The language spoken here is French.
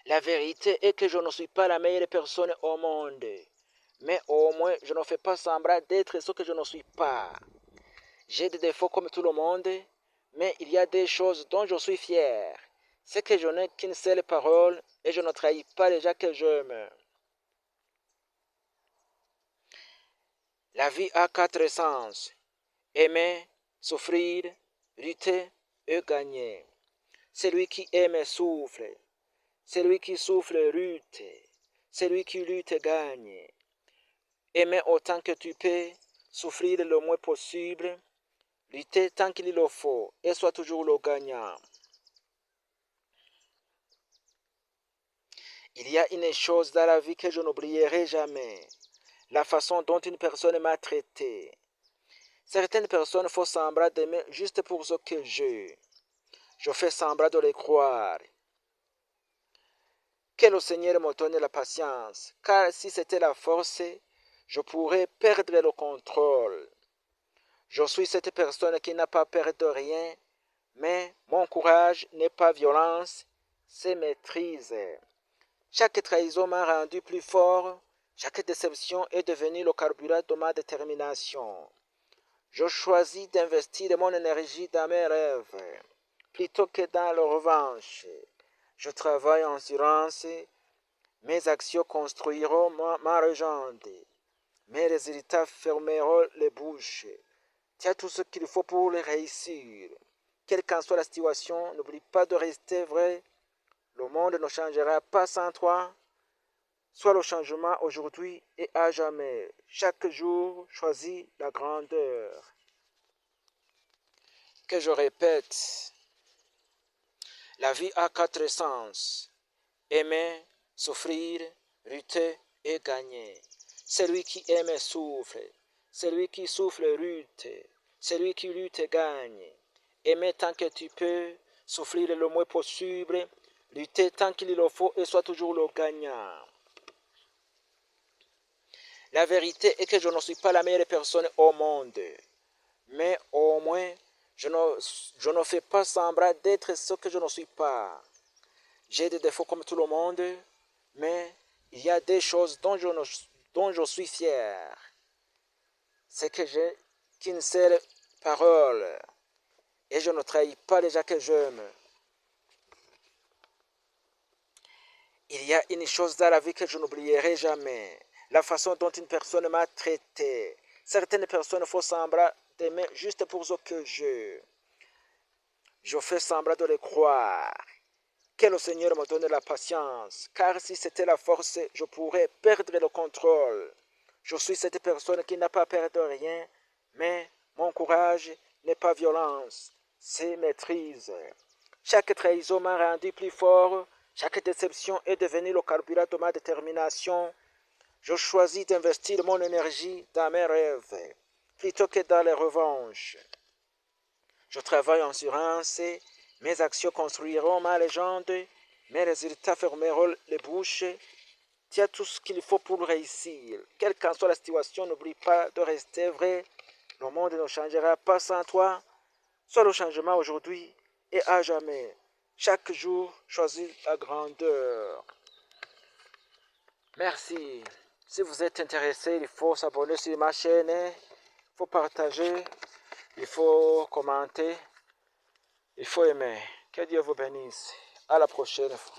La vérité est que je ne suis pas la meilleure personne au monde. Mais au moins, je ne fais pas semblant d'être ce que je ne suis pas. J'ai des défauts comme tout le monde, mais il y a des choses dont je suis fier. C'est que je n'ai qu'une seule parole et je ne trahis pas les gens que j'aime. La vie a quatre sens. Aimer, souffrir, lutter et gagner. Celui qui aime souffre. Celui qui souffre lutte. Celui qui lutte gagne. Aimer autant que tu peux, souffrir le moins possible, lutter tant qu'il le faut et sois toujours le gagnant. Il y a une chose dans la vie que je n'oublierai jamais, la façon dont une personne m'a traité. Certaines personnes font semblant d'aimer juste pour ce que j'ai. Je fais semblant de les croire. Que le Seigneur me donne la patience, car si c'était la force, je pourrais perdre le contrôle. Je suis cette personne qui n'a pas peur de rien, mais mon courage n'est pas violence, c'est maîtrise. Chaque trahison m'a rendu plus fort, chaque déception est devenue le carburant de ma détermination. Je choisis d'investir mon énergie dans mes rêves, plutôt que dans la revanche. Je travaille en silence, mes actions construiront ma légende, mes résultats fermeront les bouches. Tu as tout ce qu'il faut pour le réussir. Quelle qu'en soit la situation, n'oublie pas de rester vrai. Le monde ne changera pas sans toi. Sois le changement aujourd'hui et à jamais. Chaque jour, choisis la grandeur. Que je répète, la vie a quatre sens. Aimer, souffrir, lutter et gagner. Celui qui aime souffre. Celui qui souffre lutte. Celui qui lutte gagne. Aimer tant que tu peux, souffrir le moins possible, lutter tant qu'il le faut et sois toujours le gagnant. La vérité est que je ne suis pas la meilleure personne au monde, mais au moins je ne fais pas semblant d'être ce que je ne suis pas. J'ai des défauts comme tout le monde, mais il y a des choses dont je suis fier. C'est que j'ai qu'une seule parole et je ne trahis pas les gens que j'aime. Il y a une chose dans la vie que je n'oublierai jamais, la façon dont une personne m'a traité. Certaines personnes font semblant d'aimer juste pour ce que j'ai. Je fais semblant de les croire. Que le Seigneur me donne la patience, car si c'était la force, je pourrais perdre le contrôle. Je suis cette personne qui n'a pas peur de rien, mais mon courage n'est pas violence, c'est maîtrise. Chaque trahison m'a rendu plus fort, chaque déception est devenue le carburant de ma détermination. Je choisis d'investir mon énergie dans mes rêves, plutôt que dans les revanches. Je travaille en silence, mes actions construiront ma légende, mes résultats fermeront les bouches. Tu as tout ce qu'il faut pour réussir. Quelle qu'en soit la situation, n'oublie pas de rester vrai. Le monde ne changera pas sans toi. Sois le changement aujourd'hui et à jamais. Chaque jour, choisis la grandeur. Merci. Si vous êtes intéressé, il faut s'abonner sur ma chaîne. Il faut partager. Il faut commenter. Il faut aimer. Que Dieu vous bénisse. À la prochaine fois.